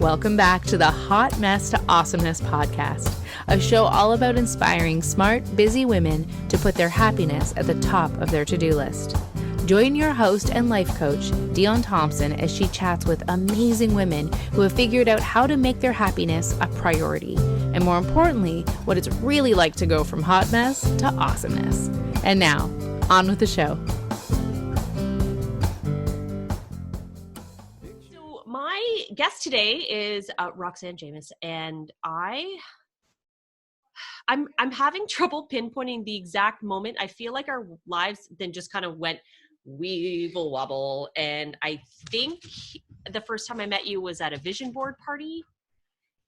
Welcome back to the Hot Mess to Awesomeness podcast, a show all about inspiring smart, busy women to put their happiness at the top of their to-do list. Join your host and life coach, Dion Thompson, as she chats with amazing women who have figured out how to make their happiness a priority, and more importantly, what it's really like to go from hot mess to awesomeness. And now, on with the show. So my guest today is Roxanne Jameus, and I'm having trouble pinpointing the exact moment. I feel like our lives then just kind of went weevil wobble, and I think the first time I met you was at a vision board party,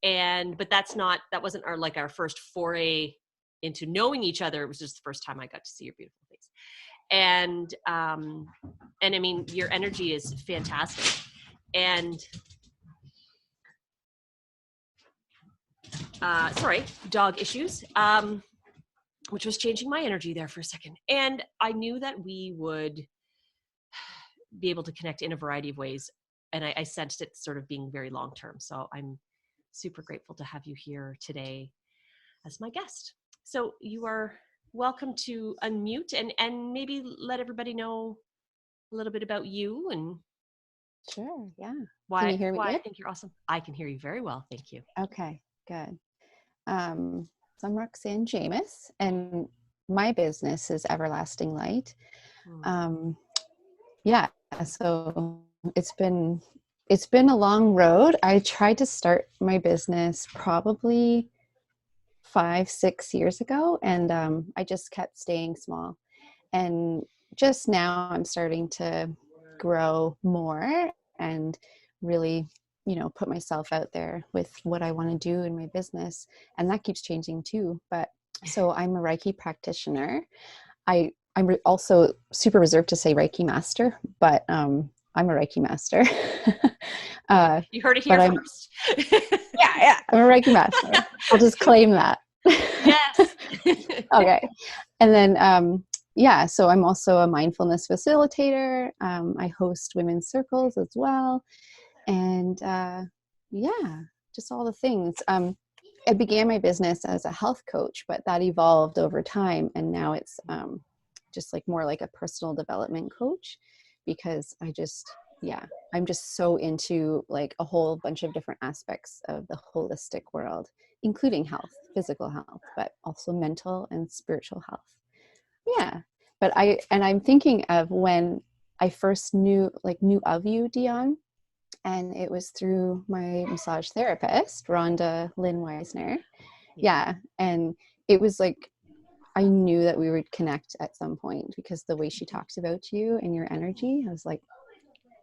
but that wasn't our first foray into knowing each other. It was just the first time I got to see your beautiful face, and I mean, your energy is fantastic. And sorry, dog issues, which was changing my energy there for a second. And I knew that we would be able to connect in a variety of ways. And I sensed it sort of being very long-term. So I'm super grateful to have you here today as my guest. So you are welcome to unmute and maybe let everybody know a little bit about you and Sure, yeah. why, Can you hear me why good? I think you're awesome. I can hear you very well. Thank you. Okay, good. So I'm Roxanne Jameus, and my business is Everlasting Light. Yeah, so it's been a long road. I tried to start my business probably 5-6 years ago, and I just kept staying small. And just now I'm starting to grow more and really, put myself out there with what I want to do in my business. And that keeps changing too. But so I'm a Reiki practitioner. I'm also super reserved to say Reiki master, but I'm a Reiki master. You heard it here first. Yeah, I'm a Reiki master. I'll just claim that. Yes. Okay. And then, so I'm also a mindfulness facilitator. I host women's circles as well. And just all the things. I began my business as a health coach, but that evolved over time. And now it's just more like a personal development coach, because I'm just so into a whole bunch of different aspects of the holistic world, including health, physical health, but also mental and spiritual health. Yeah. But I'm thinking of when I first knew of you, Dion, and it was through my massage therapist, Rhonda Lynn Weisner. Yeah. And it was I knew that we would connect at some point, because the way she talks about you and your energy, I was like,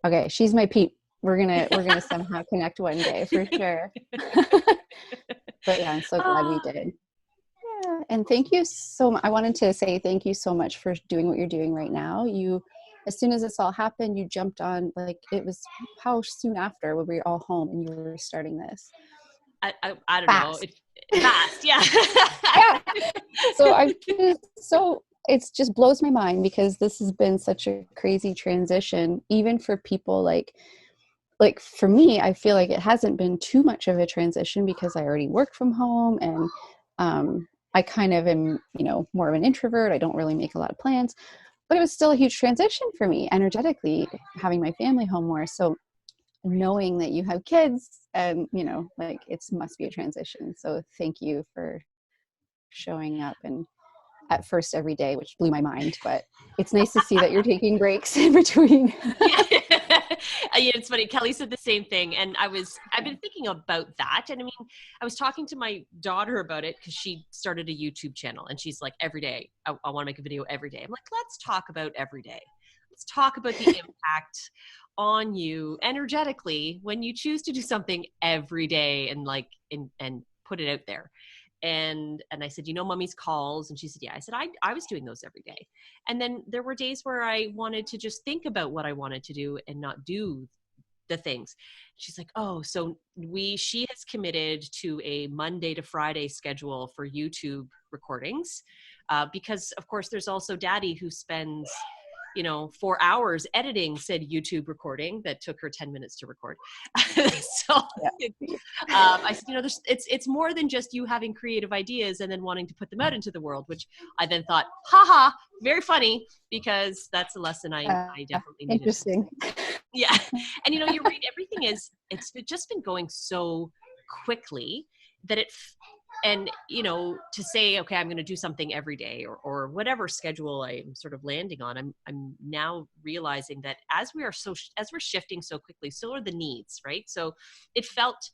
okay, she's my peep. We're gonna somehow connect one day for sure. But yeah, I'm so glad we did. Yeah, and thank you so much. I wanted to say thank you so much for doing what you're doing right now. As soon as this all happened, you jumped on, it was how soon after when we were all home and you were starting this? I don't Fast. know. It's fast, yeah. Yeah. So it just blows my mind, because this has been such a crazy transition, even for people like for me. I feel like it hasn't been too much of a transition, because I already work from home, and I kind of am, more of an introvert. I don't really make a lot of plans, but it was still a huge transition for me energetically, having my family home more. So knowing that you have kids and, it must be a transition. So thank you for showing up, and at first every day, which blew my mind, but it's nice to see that you're taking breaks in between. Yeah. It's funny. Kelly said the same thing. And I've been thinking about that. And I mean, I was talking to my daughter about it, because she started a YouTube channel, and she's like, every day, I want to make a video every day. I'm like, let's talk about every day. Let's talk about the impact on you energetically when you choose to do something every day and put it out there. And I said, mommy's calls. And she said, yeah. I said, I was doing those every day. And then there were days where I wanted to just think about what I wanted to do and not do the things. She's like, oh, so she has committed to a Monday to Friday schedule for YouTube recordings. Because of course there's also daddy who spends 4 hours editing said YouTube recording that took her 10 minutes to record. So I said, it's more than just you having creative ideas and then wanting to put them out into the world, which I then thought, haha, very funny, because that's a lesson I definitely needed. Interesting. Yeah. And you're right. It's just been going so quickly that to say, okay, I'm going to do something every day or whatever schedule I'm sort of landing on, I'm now realizing that as we're shifting so quickly, so are the needs, right? So it felt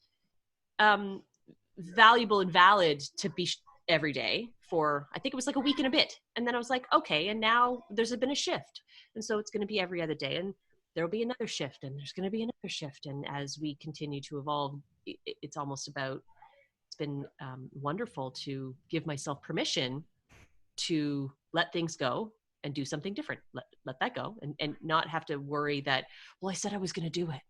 valuable and valid to be every day for, I think it was like a week and a bit. And then I was like, okay, and now there's been a shift. And so it's going to be every other day. And there'll be another shift, and there's going to be another shift. And as we continue to evolve, it's been wonderful to give myself permission to let things go and do something different. Let that go and not have to worry that, well, I said I was going to do it.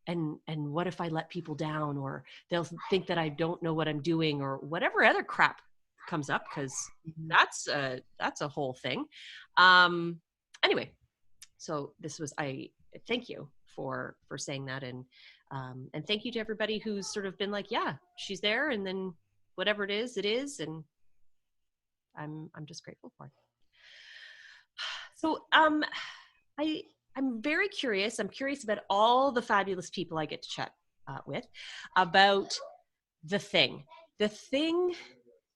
And what if I let people down, or they'll think that I don't know what I'm doing, or whatever other crap comes up, because that's a whole thing. Anyway, so I thank you for saying that, and thank you to everybody who's sort of been like, yeah, she's there, and then whatever it is, and I'm just grateful for it. So I'm very curious. I'm curious about all the fabulous people I get to chat with about the thing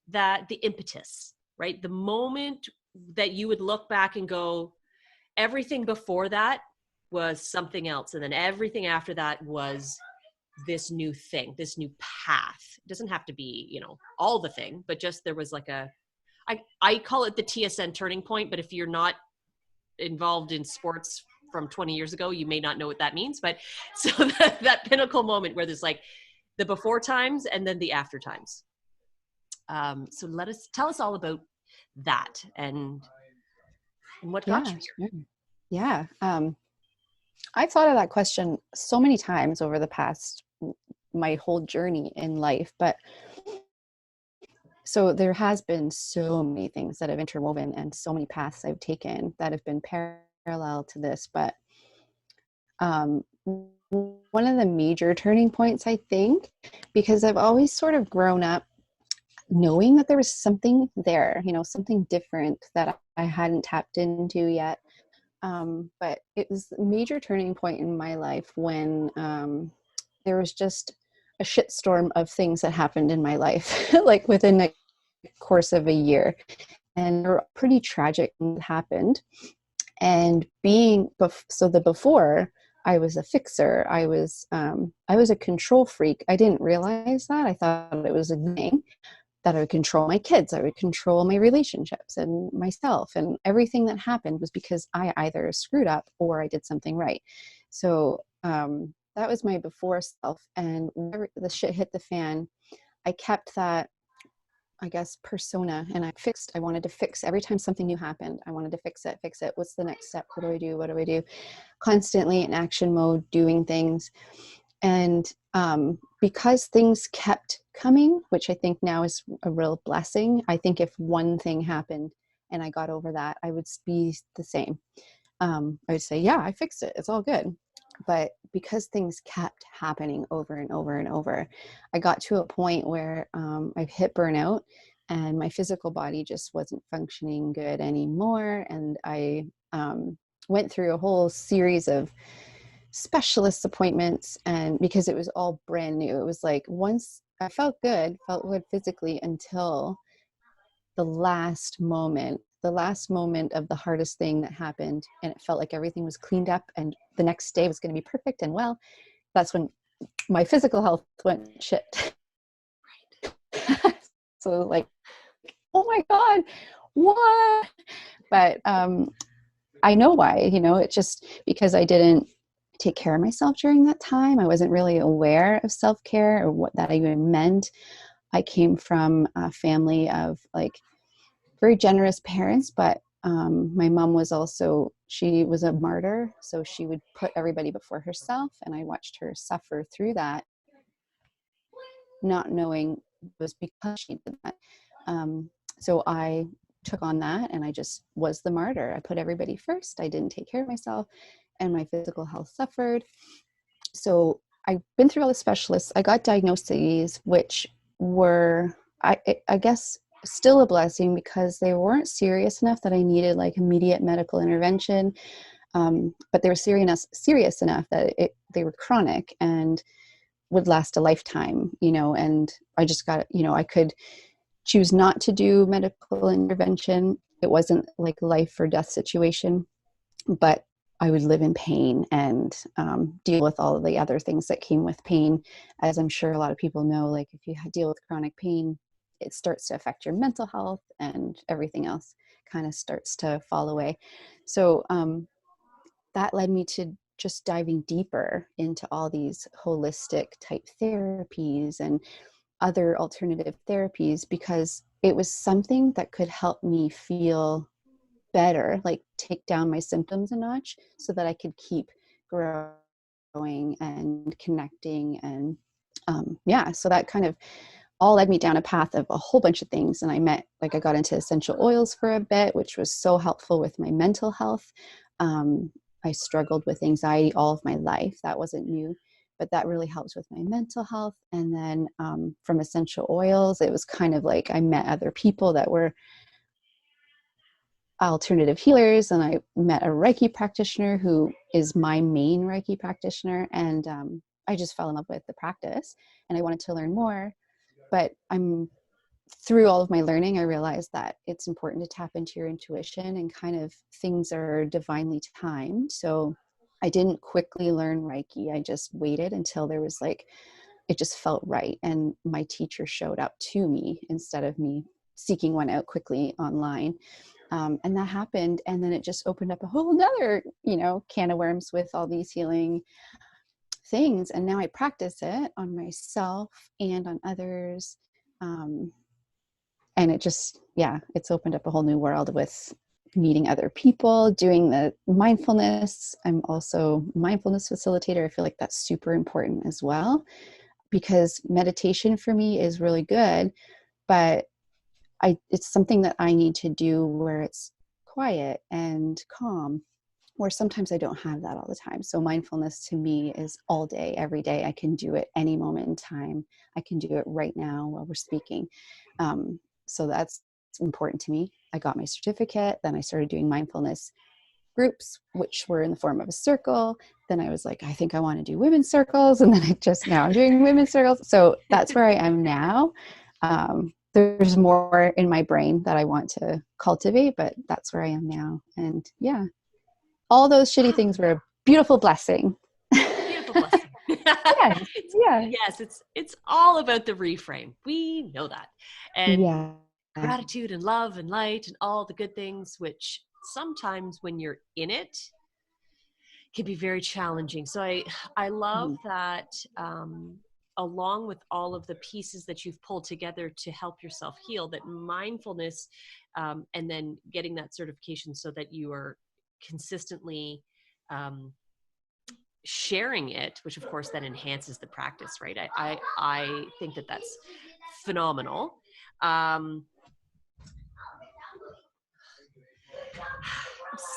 that the impetus, right? The moment that you would look back and go, everything before that was something else. And then everything after that was this new thing, this new path. It doesn't have to be, all the thing, but just there was like I call it the TSN turning point, but if you're not involved in sports from 20 years ago, you may not know what that means. But so that pinnacle moment where there's like the before times and then the after times. So tell us all about that and what got you here. Sure. Yeah. I've thought of that question so many times over the past, my whole journey in life, but so there has been so many things that have interwoven and so many paths I've taken that have been parallel to this. But one of the major turning points, I think, because I've always sort of grown up knowing that there was something there, something different that I hadn't tapped into yet. But it was a major turning point in my life when there was just a shitstorm of things that happened in my life, like within the course of a year. And they were pretty tragic things happened. And before, I was a fixer. I was a control freak. I didn't realize that. I thought it was a thing that I would control my kids. I would control my relationships and myself, and everything that happened was because I either screwed up or I did something right. So that was my before self. And whenever the shit hit the fan, I kept that, I guess, persona, and I wanted to fix every time something new happened. I wanted to fix it. What's the next step? What do I do? Constantly in action mode, doing things. And because things kept coming, which I think now is a real blessing. I think if one thing happened and I got over that, I would be the same. I would say, yeah, I fixed it. It's all good. But because things kept happening over and over and over, I got to a point where I hit burnout and my physical body just wasn't functioning good anymore. And I went through a whole series of specialist appointments, and because it was all brand new, it was like once I felt good physically until the last moment of the hardest thing that happened, and it felt like everything was cleaned up and the next day was going to be perfect. And well, that's when my physical health went shit. So like, oh my God, what? But I know why, it's just because I didn't take care of myself during that time. I wasn't really aware of self-care or what that even meant. I came from a family of like very generous parents, but my mom was she was a martyr. So she would put everybody before herself, and I watched her suffer through that, not knowing it was because she did that. So I took on that, and I just was the martyr. I put everybody first. I didn't take care of myself, and my physical health suffered. So I've been through all the specialists. I got diagnoses, which were, I guess, still a blessing, because they weren't serious enough that I needed like immediate medical intervention. But they were serious enough that they were chronic and would last a lifetime, and I just got, I could choose not to do medical intervention. It wasn't like life or death situation, but I would live in pain and deal with all of the other things that came with pain. As I'm sure a lot of people know, like if you deal with chronic pain, it starts to affect your mental health, and everything else kind of starts to fall away. So that led me to just diving deeper into all these holistic type therapies and other alternative therapies, because it was something that could help me feel better, like take down my symptoms a notch, so that I could keep growing and connecting. And so that kind of all led me down a path of a whole bunch of things. And I got into essential oils for a bit, which was so helpful with my mental health. I struggled with anxiety all of my life. That wasn't new, but that really helps with my mental health. And then from essential oils, it was kind of like I met other people that were alternative healers, and I met a Reiki practitioner who is my main Reiki practitioner. And I just fell in love with the practice, and I wanted to learn more. But through all of my learning, I realized that it's important to tap into your intuition, and kind of things are divinely timed. So I didn't quickly learn Reiki. I just waited until there was it just felt right. And my teacher showed up to me instead of me seeking one out quickly online. And that happened. And then it just opened up a whole nother, can of worms with all these healing things. And now I practice it on myself and on others. And it just, it's opened up a whole new world with meeting other people, doing the mindfulness. I'm also a mindfulness facilitator. I feel like that's super important as well, because meditation for me is really good, but it's something that I need to do where it's quiet and calm, where sometimes I don't have that all the time. So mindfulness to me is all day, every day. I can do it any moment in time. I can do it right now while we're speaking. So that's important to me. I got my certificate. Then I started doing mindfulness groups, which were in the form of a circle. Then I was like, I think I want to do women's circles. And then I'm doing women's circles. So that's where I am now. There's more in my brain that I want to cultivate, but that's where I am now. And all those shitty things were a beautiful blessing. Beautiful blessing. Yes, it's all about the reframe. We know that. And gratitude and love and light and all the good things, which sometimes when you're in it can be very challenging. So I love that along with all of the pieces that you've pulled together to help yourself heal, that mindfulness and then getting that certification so that you are consistently sharing it, which of course then enhances the practice, right? I think that that's phenomenal.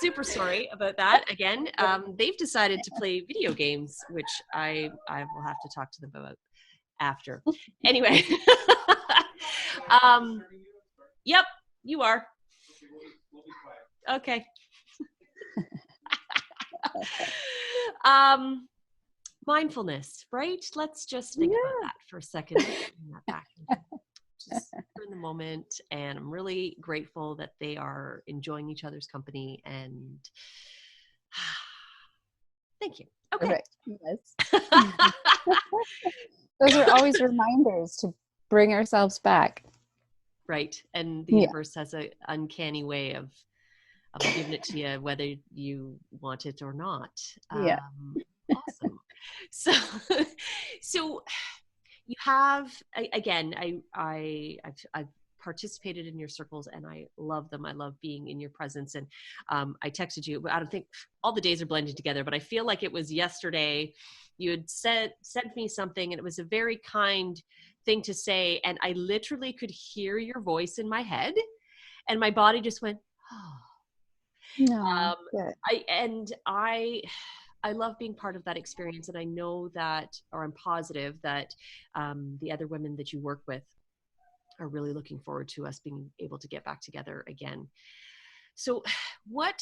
Super sorry about that. Again, they've decided to play video games, which I will have to talk to them about after. Anyway, yep, you are. Okay. Mindfulness, right? Let's just think about that for a second. Bring that back. Just in the moment, and I'm really grateful that they are enjoying each other's company, and thank you. Okay. Yes. Those are always reminders to bring ourselves back. Right. And the universe has an uncanny way of giving it to you, whether you want it or not. Awesome. So you have, again, I've participated in your circles and I love them. I love being in your presence. And I texted you, I don't think all the days are blended together, but I feel like it was yesterday you had sent me something, and it was a very kind thing to say. And I literally could hear your voice in my head. and my body just went, oh. No, good. I love being part of that experience. And I know that, or I'm positive that the other women that you work with are really looking forward to us being able to get back together again. So what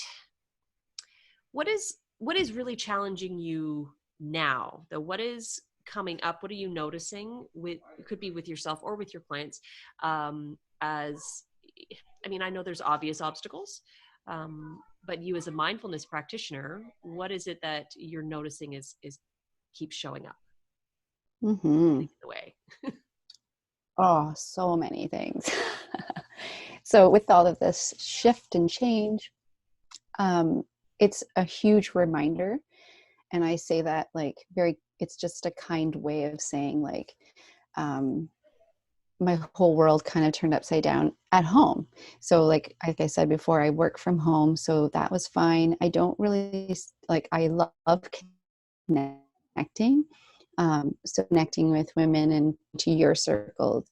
is really challenging you now, though? What is coming up? What are you noticing with, it could be with yourself or with your clients, as, I mean, I know there's obvious obstacles, but you as a mindfulness practitioner, what is it that you're noticing is keeps showing up Mm-hmm. in the way? Oh, so many things. So with all of this shift and change, it's a huge reminder. And I say that like it's just a kind way of saying like, my whole world kind of turned upside down at home. So like I said before, I work from home, so that was fine. I don't really like, I love connecting. So connecting with women and to your circles,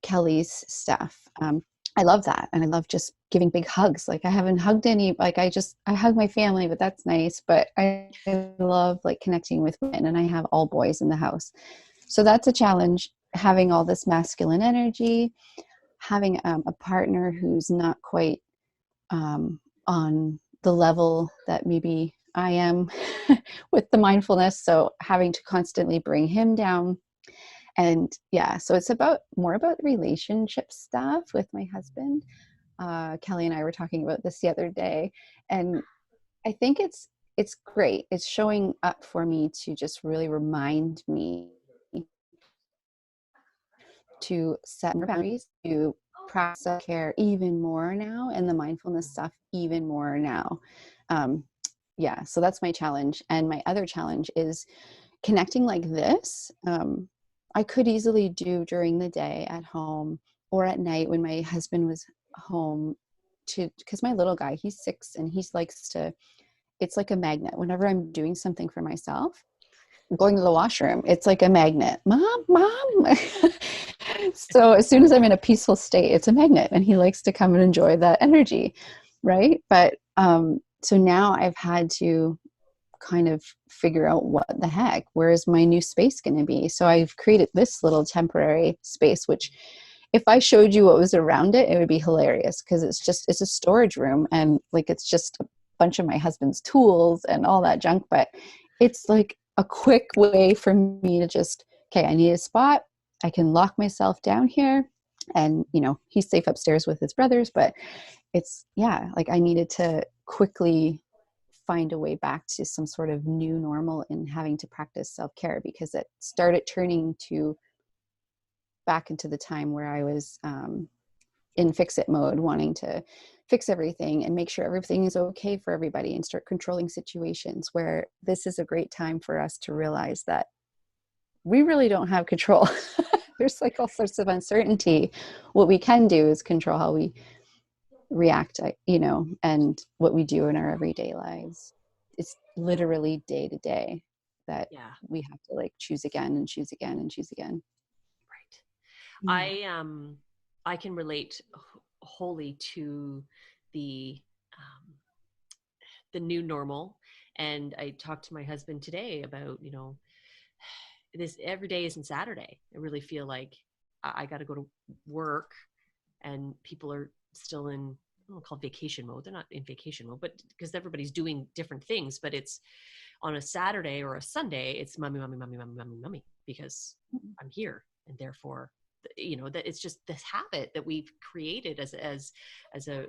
Kelly's stuff. I love that. And I love just giving big hugs. Like I haven't hugged any, like I hug my family, but that's nice. But I love like connecting with women, and I have all boys in the house. So that's a challenge, having all this masculine energy, having a partner who's not quite on the level that maybe I am with the mindfulness. So having to constantly bring him down. And yeah, so it's more about relationship stuff with my husband. Kelly and I were talking about this the other day, and I think it's great. It's showing up for me to just really remind me to set more boundaries, to practice self-care even more now, and the mindfulness stuff even more now. Yeah, so that's my challenge. And my other challenge is connecting like this. I could easily do during the day at home or at night when my husband was home, because my little guy, he's 6 and he likes to, it's like a magnet. Whenever I'm doing something for myself, going to the washroom, it's like a magnet. Mom. So as soon as I'm in a peaceful state, it's a magnet, and he likes to come and enjoy that energy, right? But so now I've had to kind of figure out what the heck, where is my new space going to be? So I've created this little temporary space, which if I showed you what was around it, it would be hilarious, because it's a storage room, and like it's just a bunch of my husband's tools and all that junk. But it's like a quick way for me to just, okay, I need a spot. I can lock myself down here, and he's safe upstairs with his brothers. But it's, yeah, like I needed to quickly find a way back to some sort of new normal in having to practice self-care, because it started turning back into the time where I was in fix-it mode, wanting to fix everything and make sure everything is okay for everybody, and start controlling situations, where this is a great time for us to realize that we really don't have control. There's like all sorts of uncertainty. What we can do is control how we react, and what we do in our everyday lives. It's literally day to day that we have to like choose again and choose again and choose again. Right. Yeah. I can relate wholly to the new normal. And I talked to my husband today about, this every day isn't Saturday. I really feel like I got to go to work, and people are still in, I don't call vacation mode. They're not in vacation mode, but because everybody's doing different things. But it's on a Saturday or a Sunday, it's mommy, mommy, mommy, mommy, mommy, mommy, because I'm here, and therefore, that it's just this habit that we've created as a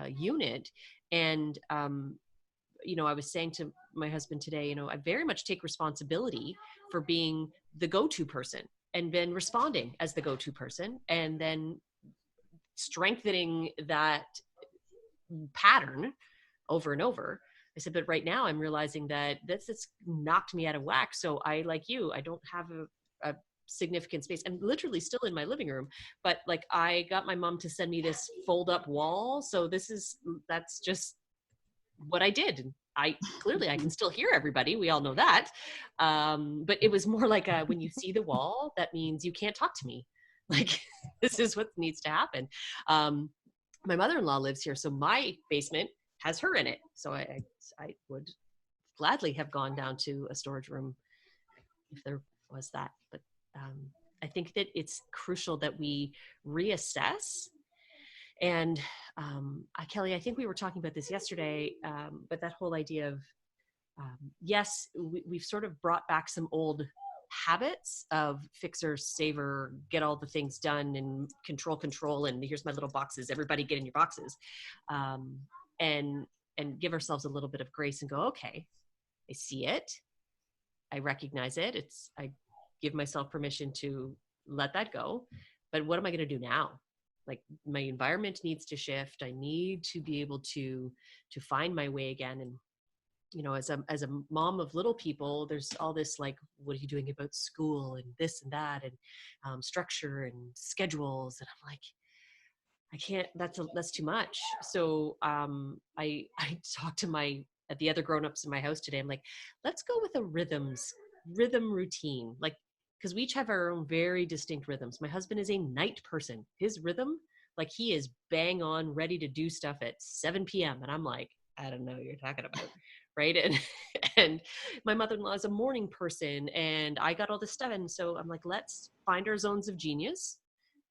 unit. And I was saying to my husband today, I very much take responsibility for being the go-to person, and then responding as the go-to person, and then strengthening that pattern over and over. I said, but right now I'm realizing that it's knocked me out of whack. So I, like you, I don't have a significant space. I'm literally still in my living room, but like I got my mom to send me this fold up wall. So that's just what I did. I can still hear everybody. We all know that. But it was more like when you see the wall, that means you can't talk to me. Like, this is what needs to happen. my mother-in-law lives here, so my basement has her in it. So I would gladly have gone down to a storage room if there was that. But I think that it's crucial that we reassess. And Kelly, I think we were talking about this yesterday, but that whole idea of, yes, we've sort of brought back some old habits of fixer, saver, get all the things done and control. And here's my little boxes. Everybody get in your boxes. And give ourselves a little bit of grace and go, okay, I see it. I recognize it. I give myself permission to let that go. But what am I going to do now? Like, my environment needs to shift. I need to be able to find my way again. And, you know, as a mom of little people, there's all this, like, what are you doing about school and this and that, and structure and schedules. And I'm like, I can't, that's too much. So I talked to the other grownups in my house today. I'm like, let's go with a rhythm routine. Like, because we each have our own very distinct rhythms. My husband is a night person. His rhythm, like, he is bang on ready to do stuff at 7 p.m. And I'm like, I don't know what you're talking about. Right. And my mother-in-law is a morning person, and I got all this stuff. And so I'm like, let's find our zones of genius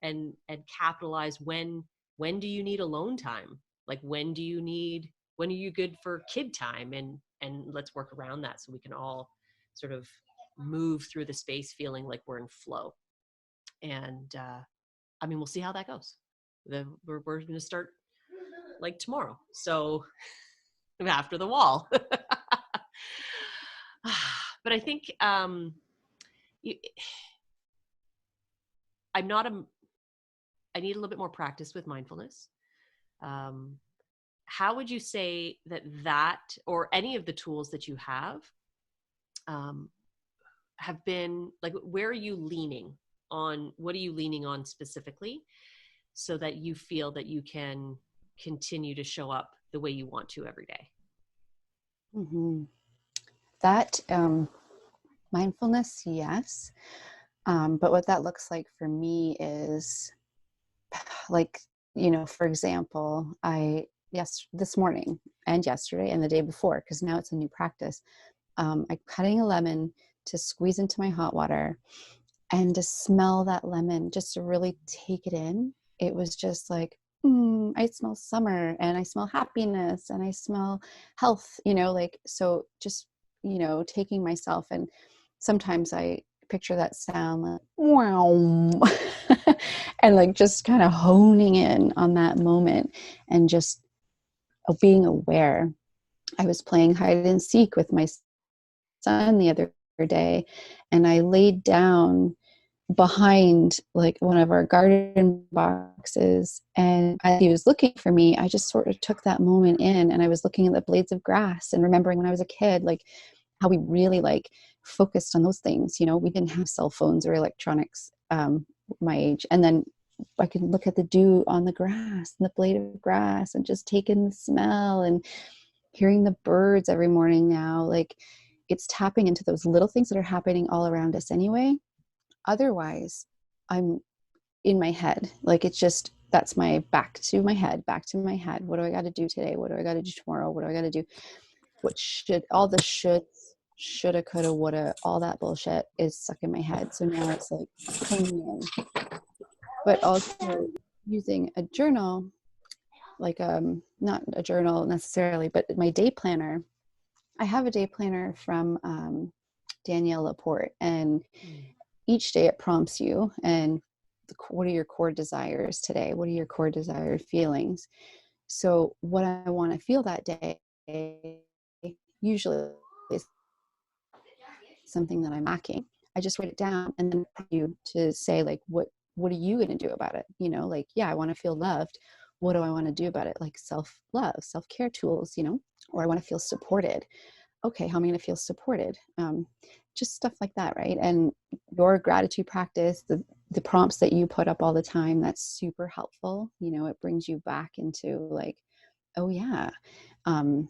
and capitalize. When do you need alone time? Like, when are you good for kid time? And let's work around that so we can all sort of move through the space feeling like we're in flow. And I mean, we'll see how that goes. We're going to start like tomorrow. So after the wall. But I think I need a little bit more practice with mindfulness. How would you say that or any of the tools that you have been, like, where are you leaning on? What are you leaning on specifically so that you feel that you can continue to show up the way you want to every day? Mm-hmm. That mindfulness, yes. But what that looks like for me is, like, you know, for example, this morning and yesterday and the day before, because now it's a new practice, I'm cutting a lemon to squeeze into my hot water and to smell that lemon, just to really take it in. It was just like, I smell summer, and I smell happiness, and I smell health, you know, like, so just, you know, taking myself, and sometimes I picture that sound like, wow, and like just kind of honing in on that moment and just being aware. I was playing hide and seek with my son the other day, and I laid down behind like one of our garden boxes, and as he was looking for me, I just sort of took that moment in, and I was looking at the blades of grass and remembering when I was a kid, like how we really like focused on those things. You know, we didn't have cell phones or electronics my age, and then I can look at the dew on the grass and the blade of grass and just take in the smell and hearing the birds every morning now. Like, it's tapping into those little things that are happening all around us anyway. Otherwise, I'm in my head. Like, it's just, that's my back to my head. What do I got to do today? What do I got to do tomorrow? What do I got to do? All the shoulda, coulda, woulda, all that bullshit is stuck in my head. So now it's like honing in. But also using a journal, like not a journal necessarily, but my day planner. I have a day planner from Danielle Laporte, and each day it prompts you, and what are your core desires today? What are your core desired feelings? So what I want to feel that day usually is something that I'm lacking. I just write it down and then you to say, like, what are you going to do about it? You know, like, yeah, I want to feel loved. What do I want to do about it? Like self-love, self-care tools, you know, or I want to feel supported. Okay, how am I going to feel supported? Just stuff like that, right? And your gratitude practice, the prompts that you put up all the time, that's super helpful. You know, it brings you back into like, oh yeah. And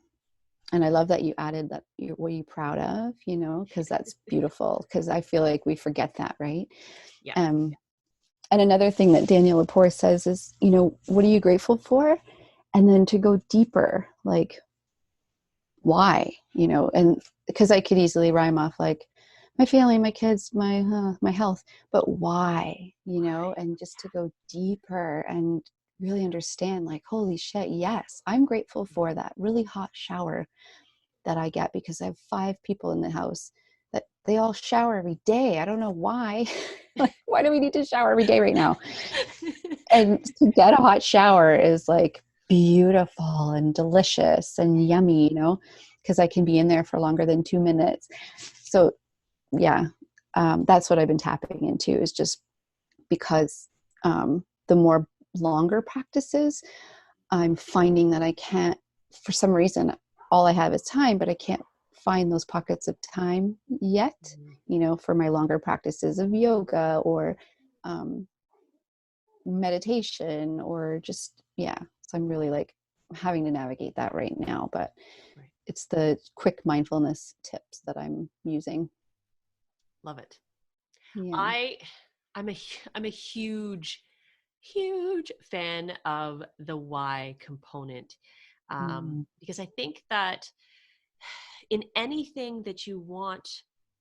I love that you added that. What are you proud of? You know, because that's beautiful. Because I feel like we forget that, right? Yeah. And another thing that Daniel Lepore says is, what are you grateful for? And then to go deeper, like, why, and because I could easily rhyme off like my family, my kids, my health, but why, and just to go deeper and really understand, like, holy shit, yes, I'm grateful for that really hot shower that I get, because I have 5 people in the house that they all shower every day. I don't know why. Like, why do we need to shower every day right now? And to get a hot shower is like beautiful and delicious and yummy, because I can be in there for longer than 2 minutes. So yeah, that's what I've been tapping into, is just because the more longer practices, I'm finding that I can't, for some reason, all I have is time, but I can't find those pockets of time yet, for my longer practices of yoga or meditation or just, so I'm really like having to navigate that right now, but it's the quick mindfulness tips that I'm using. Love it. Yeah. I'm a huge fan of the why component, because I think that in anything that you want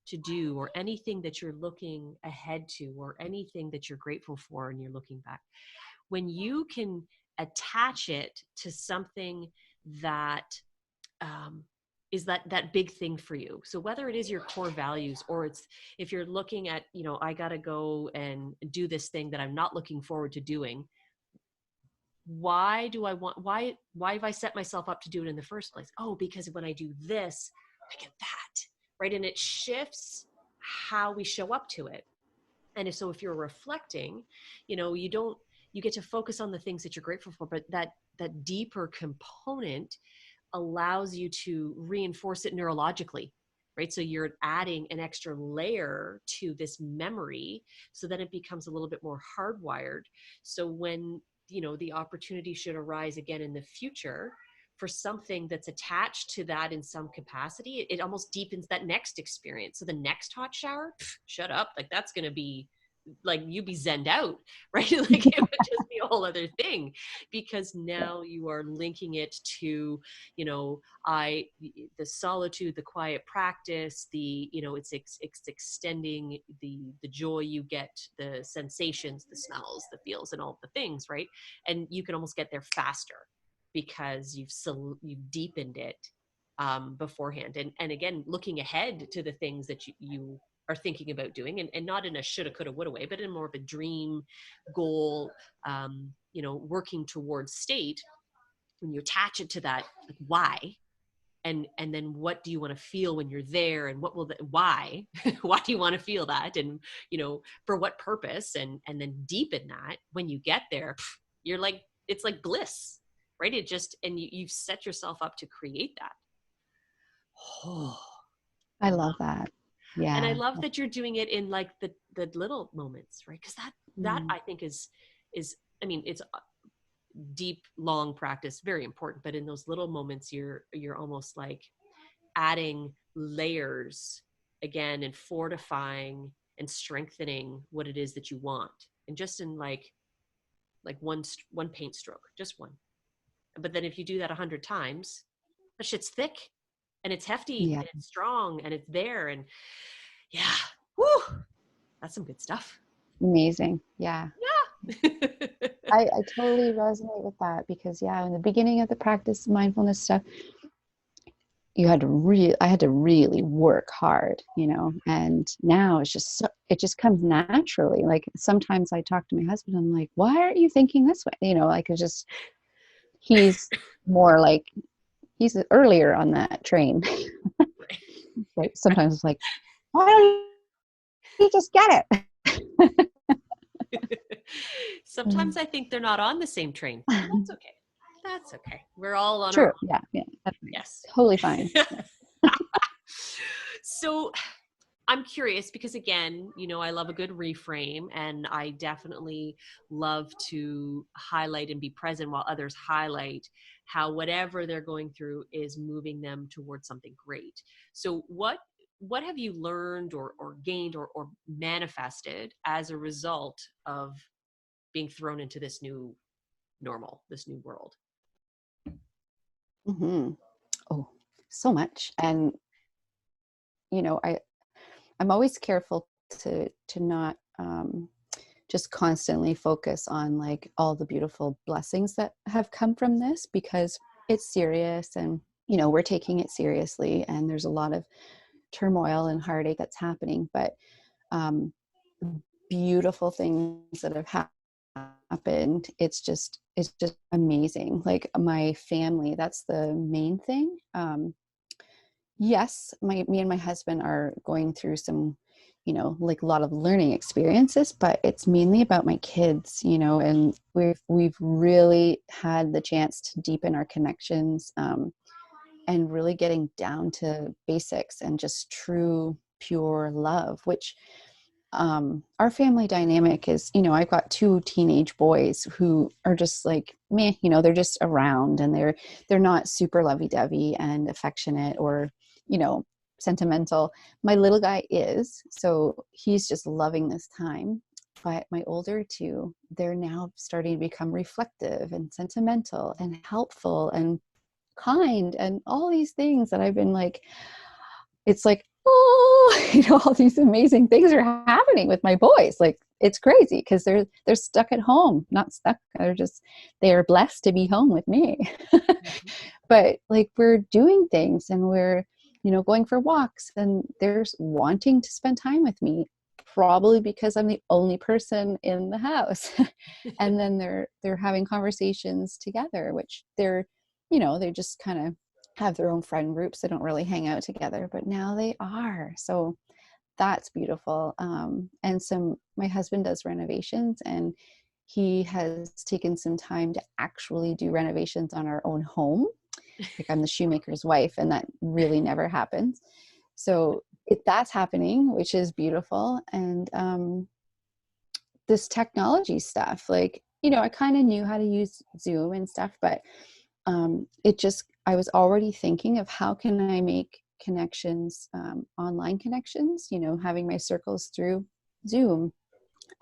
to do, or anything that you're looking ahead to, or anything that you're grateful for and you're looking back, when you can attach it to something that is that big thing for you. So whether it is your core values, or it's, if you're looking at, I got to go and do this thing that I'm not looking forward to doing. Why have I set myself up to do it in the first place? Oh, because when I do this, I get that, right? And it shifts how we show up to it. And if you're reflecting, you get to focus on the things that you're grateful for, but that deeper component allows you to reinforce it neurologically, right? So you're adding an extra layer to this memory, so that it becomes a little bit more hardwired. So when, the opportunity should arise again in the future for something that's attached to that in some capacity, it almost deepens that next experience. So the next hot shower, shut up, like that's going to be like you'd be zenned out, right? Like it would just be a whole other thing, because now you are linking it to, the solitude, the quiet practice, it's extending the joy you get, the sensations, the smells, the feels, and all the things, right? And you can almost get there faster because you've deepened it beforehand. And again, looking ahead to the things that you are thinking about doing, and not in a shoulda, coulda, woulda way, but in more of a dream goal, working towards state. When you attach it to that, like why, and then what do you want to feel when you're there, and what will why why do you want to feel that, and for what purpose, and then deepen that. When you get there, you're like, it's like bliss, right? It just, and you've set yourself up to create that. Oh, I love that. Yeah. And I love that you're doing it in like the little moments, right? Because that I think is, I mean, it's deep, long practice, very important, but in those little moments, you're almost like adding layers again, and fortifying and strengthening what it is that you want. And just in like one paint stroke, just one. But then if you do that 100 times, that shit's thick, and it's hefty, and it's strong, and it's there. And yeah, whoo, that's some good stuff. Amazing. Yeah. I totally resonate with that, because in the beginning of the practice, mindfulness stuff, I had to really work hard, and now it's just, it just comes naturally. Like sometimes I talk to my husband, I'm like, why aren't you thinking this way? Like it's just, he's more like, he's earlier on that train. Like sometimes it's like, why don't you just get it? Sometimes I think they're not on the same train. That's okay. That's okay. We're all on True. our own. Yeah. Yes. Totally fine. So I'm curious, because again, I love a good reframe, and I definitely love to highlight and be present while others highlight how whatever they're going through is moving them towards something great. So what have you learned or gained or manifested as a result of being thrown into this new normal, this new world? Mm-hmm. Oh, so much. And, you know, I'm always careful to not just constantly focus on like all the beautiful blessings that have come from this, because it's serious, and, you know, we're taking it seriously, and there's a lot of turmoil and heartache that's happening. But um, beautiful things that have happened. It's just amazing. Like my family, that's the main thing. Yes, me and my husband are going through some, you know, like a lot of learning experiences, but it's mainly about my kids, you know, and we've really had the chance to deepen our connections, and really getting down to basics and just true, pure love, which our family dynamic is, you know, I've got two teenage boys who are just like meh, you know, they're just around, and they're not super lovey-dovey and affectionate or, you know, sentimental. My little guy is, so he's just loving this time. But my older two, they're now starting to become reflective and sentimental and helpful and kind and all these things that I've been like, it's like, oh, you know, all these amazing things are happening with my boys. Like, it's crazy because they're stuck at home, not stuck. They're blessed to be home with me. But like, we're doing things, and we're, you know, going for walks, and they're wanting to spend time with me, probably because I'm the only person in the house. And then they're having conversations together, which they're, you know, they just kind of have their own friend groups. They don't really hang out together, but now they are. So that's beautiful. And my husband does renovations, and he has taken some time to actually do renovations on our own home. Like, I'm the shoemaker's wife, and that really never happens. So that's happening, which is beautiful. And this technology stuff, like, you know, I kind of knew how to use Zoom and stuff, but I was already thinking of how can I make connections, online connections, you know, having my circles through Zoom.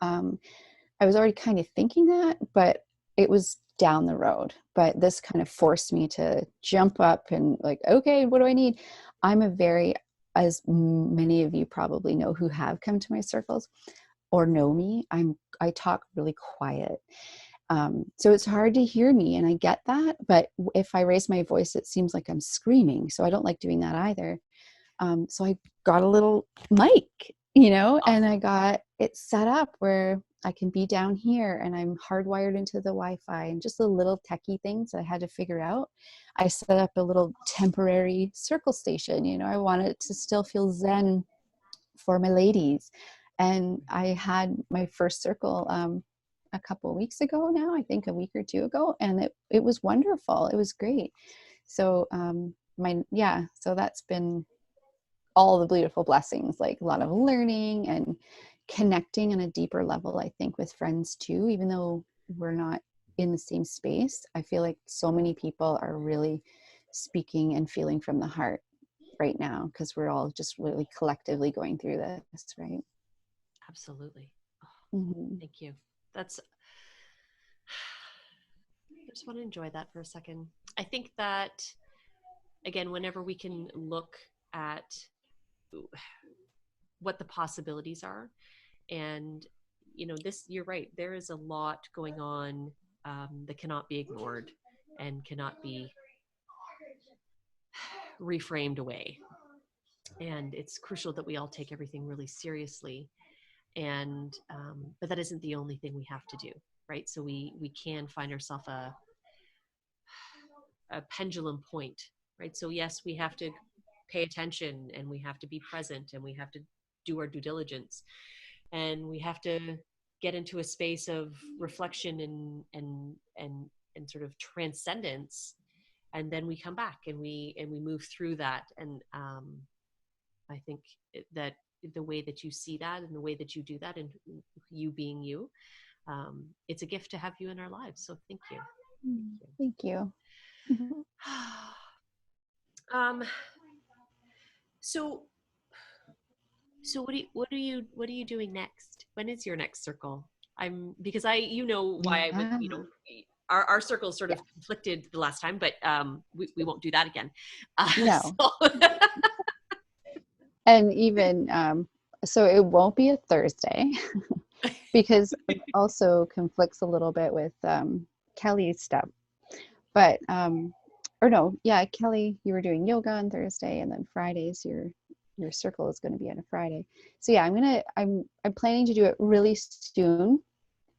I was already kind of thinking that, but it was down the road. But this kind of forced me to jump up and like, okay, what do I need? As many of you probably know who have come to my circles or know me, I talk really quiet. So it's hard to hear me, and I get that. But if I raise my voice, it seems like I'm screaming. So I don't like doing that either. So I got a little mic, you know, and I got it set up where I can be down here, and I'm hardwired into the Wi-Fi, and just the little techie things I had to figure out. I set up a little temporary circle station. You know, I wanted it to still feel zen for my ladies. And I had my first circle a couple of weeks ago now, I think a week or two ago, and it was wonderful. It was great. So so that's been all the beautiful blessings, like a lot of learning and connecting on a deeper level, I think, with friends too, even though we're not in the same space. I feel like so many people are really speaking and feeling from the heart right now, because we're all just really collectively going through this, right? Absolutely. Mm-hmm. Thank you. I just want to enjoy that for a second. I think that, again, whenever we can look at what the possibilities are, and, you know, you're right, there is a lot going on that cannot be ignored and cannot be reframed away. And it's crucial that we all take everything really seriously. And but that isn't the only thing we have to do, right? So we can find ourselves a pendulum point, right? So yes, we have to pay attention, and we have to be present, and we have to do our due diligence, and we have to get into a space of reflection and sort of transcendence, and then we come back and we move through that. And I think that the way that you see that and the way that you do that, and you being you, it's a gift to have you in our lives. So thank you. Thank you. um, so what are you doing next? When is your next circle? because you know why I was, you know, our circles sort of conflicted the last time, but we won't do that again. No. So. And even, so it won't be a Thursday because it also conflicts a little bit with Kelly's stuff. But, or no, yeah, Kelly, you were doing yoga on Thursday, and then Fridays, your circle is going to be on a Friday. So yeah, I'm planning to do it really soon.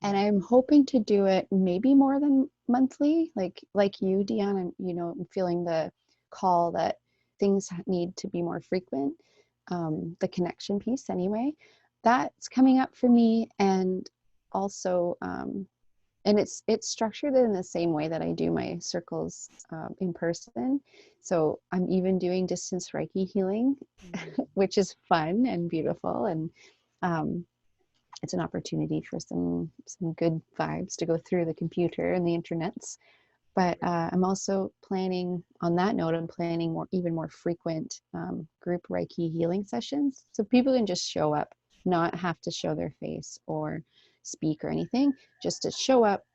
And I'm hoping to do it maybe more than monthly, like you, Deanne. I'm feeling the call that things need to be more frequent. The connection piece, anyway, that's coming up for me, and also, and it's structured in the same way that I do my circles in person. So I'm even doing distance Reiki healing, which is fun and beautiful, and it's an opportunity for some good vibes to go through the computer and the internets. But I'm also planning, on that note, I'm planning even more frequent group Reiki healing sessions. So people can just show up, not have to show their face or speak or anything, just to show up,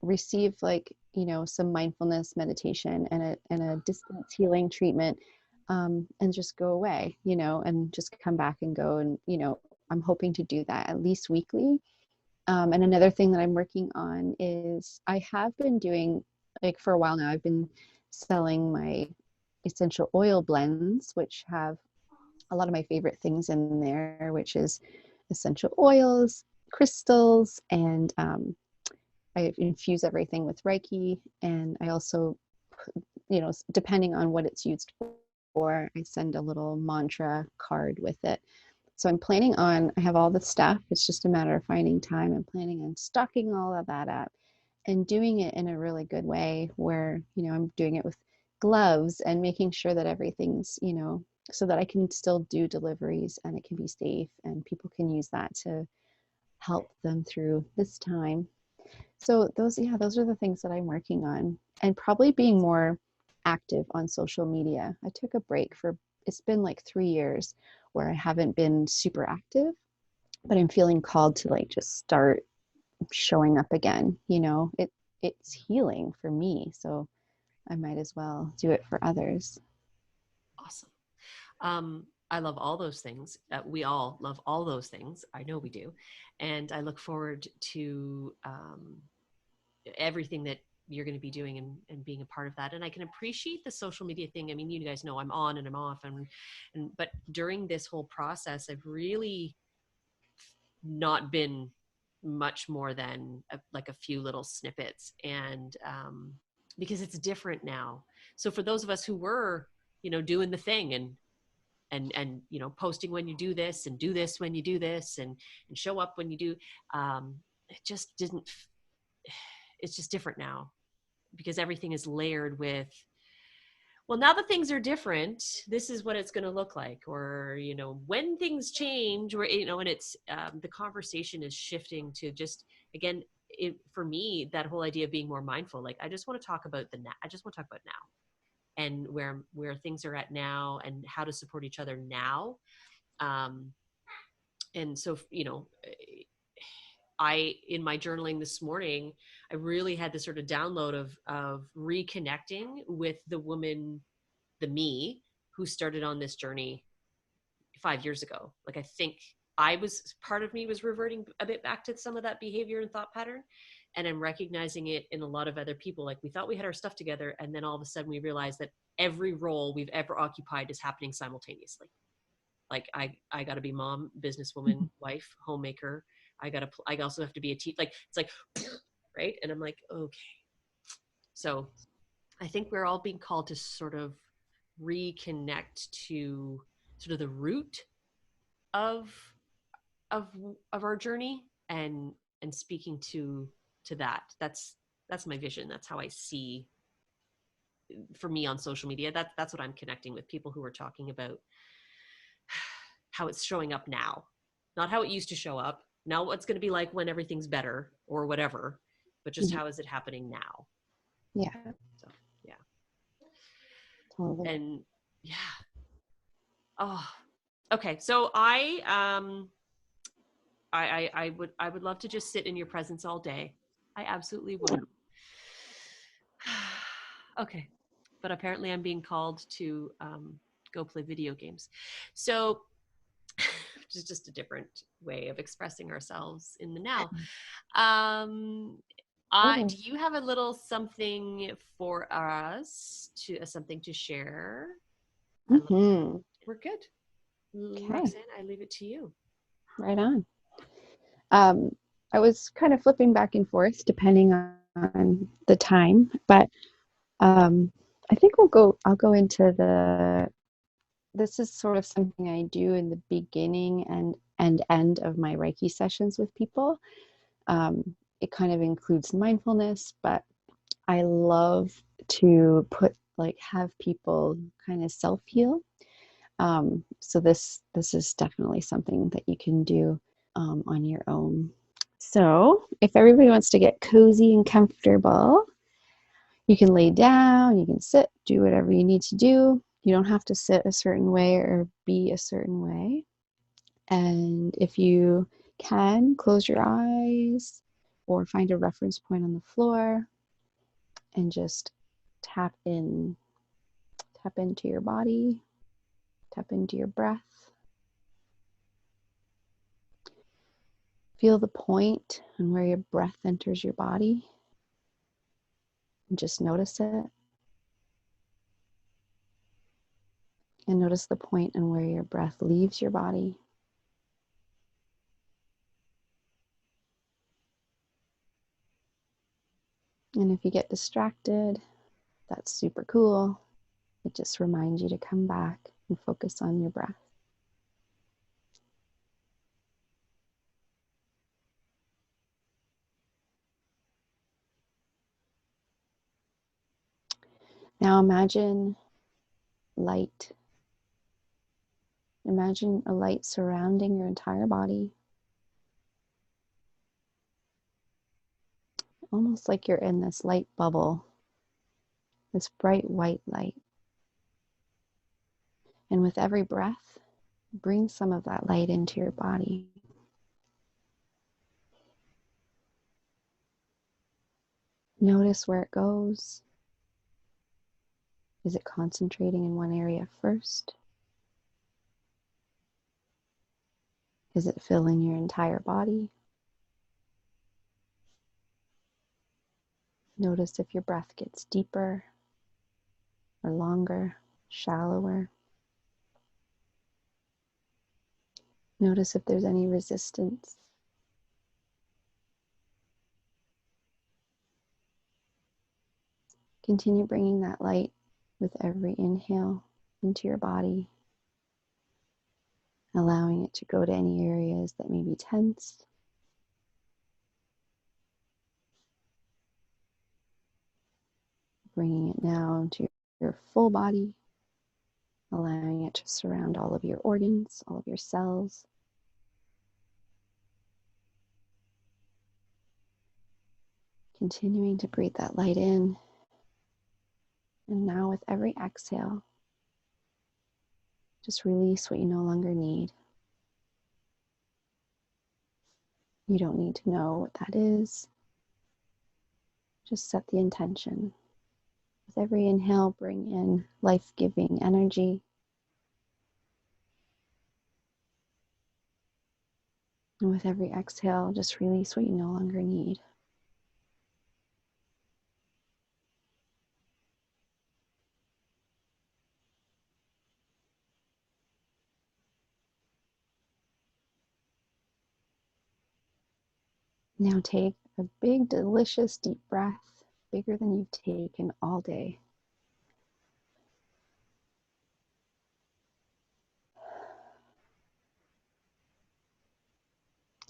receive some mindfulness meditation and a distance healing treatment, and just go away, and just come back and go. And, I'm hoping to do that at least weekly. And another thing that I'm working on is I have been doing, for a while now, I've been selling my essential oil blends, which have a lot of my favorite things in there, which is essential oils, crystals, and I infuse everything with Reiki. And I also, depending on what it's used for, I send a little mantra card with it. So I have all the stuff. It's just a matter of finding time. I'm planning on stocking all of that up and doing it in a really good way where, I'm doing it with gloves and making sure that everything's, so that I can still do deliveries and it can be safe and people can use that to help them through this time. So those are the things that I'm working on, and probably being more active on social media. I took a break it's been like 3 years where I haven't been super active, but I'm feeling called to just start showing up again. It's healing for me, so I might as well do it for others. Awesome. I love all those things. We all love all those things. I know we do. And I look forward to everything that you're going to be doing and being a part of that. And I can appreciate the social media thing. I mean, you guys know I'm on and I'm off, but during this whole process, I've really not been much more than a few little snippets, and because it's different now. So for those of us who were, doing the thing and posting when you do this and do this when you do this and show up when you do, it's just different now, because everything is layered with, well, now that things are different, this is what it's going to look like. Or, when things change, or, and it's, the conversation is shifting to just, again, for me, that whole idea of being more mindful, I just want to talk about I just want to talk about now and where things are at now and how to support each other now. And so, in my journaling this morning, I really had this sort of download of reconnecting with the woman, the me, who started on this journey 5 years ago. I think part of me was reverting a bit back to some of that behavior and thought pattern. And I'm recognizing it in a lot of other people. We thought we had our stuff together, and then all of a sudden we realized that every role we've ever occupied is happening simultaneously. I got to be mom, businesswoman, wife, homemaker. I also have to be a teacher. It's right. And I'm like, okay. So I think we're all being called to sort of reconnect to sort of the root of our journey and speaking to that. That's my vision. That's how I see, for me, on social media. That's what I'm connecting with, people who are talking about how it's showing up now, not how it used to show up. Now what's going to be like when everything's better or whatever, but just how is it happening now? Yeah. So, yeah. Totally. And yeah. Oh, okay. So I I would love to just sit in your presence all day. I absolutely would. Okay. But apparently I'm being called to go play video games. So, which is just a different way of expressing ourselves in the now. Do you have a little something for us something to share? Mm-hmm. We're good. Okay. Roxanne, I leave it to you. Right on. I was kind of flipping back and forth depending on the time, but I think I'll go into this is sort of something I do in the beginning and end of my Reiki sessions with people. It kind of includes mindfulness, but I love to have people kind of self-heal. So this is definitely something that you can do on your own. So if everybody wants to get cozy and comfortable, you can lay down, you can sit, do whatever you need to do. You don't have to sit a certain way or be a certain way. And if you can, close your eyes or find a reference point on the floor and just tap into your body, tap into your breath. Feel the point and where your breath enters your body. And just notice it. And notice the point and where your breath leaves your body. And if you get distracted, that's super cool. It just reminds you to come back and focus on your breath. Now imagine light. Imagine a light surrounding your entire body. Almost like you're in this light bubble, this bright white light. And with every breath, bring some of that light into your body. Notice where it goes. Is it concentrating in one area first? Is it filling your entire body? Notice if your breath gets deeper or longer, shallower. Notice if there's any resistance. Continue bringing that light with every inhale into your body, allowing it to go to any areas that may be tense. Bringing it now to your full body, allowing it to surround all of your organs, all of your cells. Continuing to breathe that light in. And now with every exhale, just release what you no longer need. You don't need to know what that is. Just set the intention. With every inhale, bring in life-giving energy. And with every exhale, just release what you no longer need. Now take a big, delicious, deep breath, bigger than you've taken all day.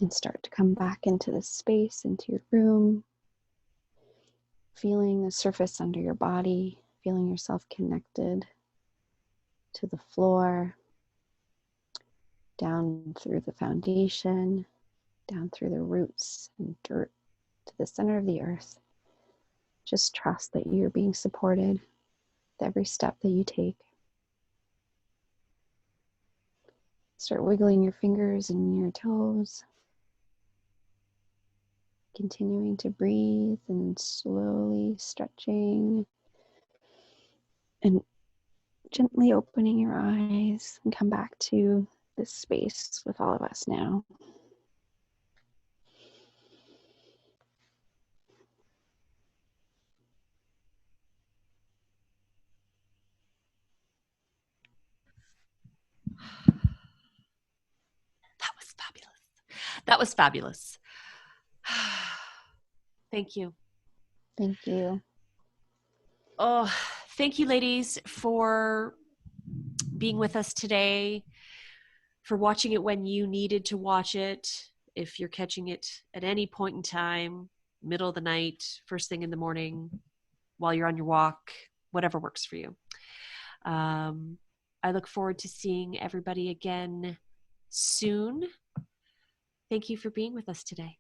And start to come back into the space, into your room, feeling the surface under your body, feeling yourself connected to the floor, down through the foundation, down through the roots and dirt to the center of the earth. Just trust that you're being supported with every step that you take. Start wiggling your fingers and your toes. Continuing to breathe and slowly stretching and gently opening your eyes and come back to this space with all of us now. That was fabulous. That was fabulous. Thank you. Thank you. Oh, thank you, ladies, for being with us today, for watching it when you needed to watch it. If you're catching it at any point in time, middle of the night, first thing in the morning, while you're on your walk, whatever works for you. I look forward to seeing everybody again soon. Thank you for being with us today.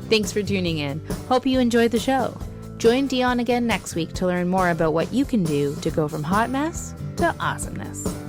Thanks for tuning in. Hope you enjoyed the show. Join Dion again next week to learn more about what you can do to go from hot mess to awesomeness.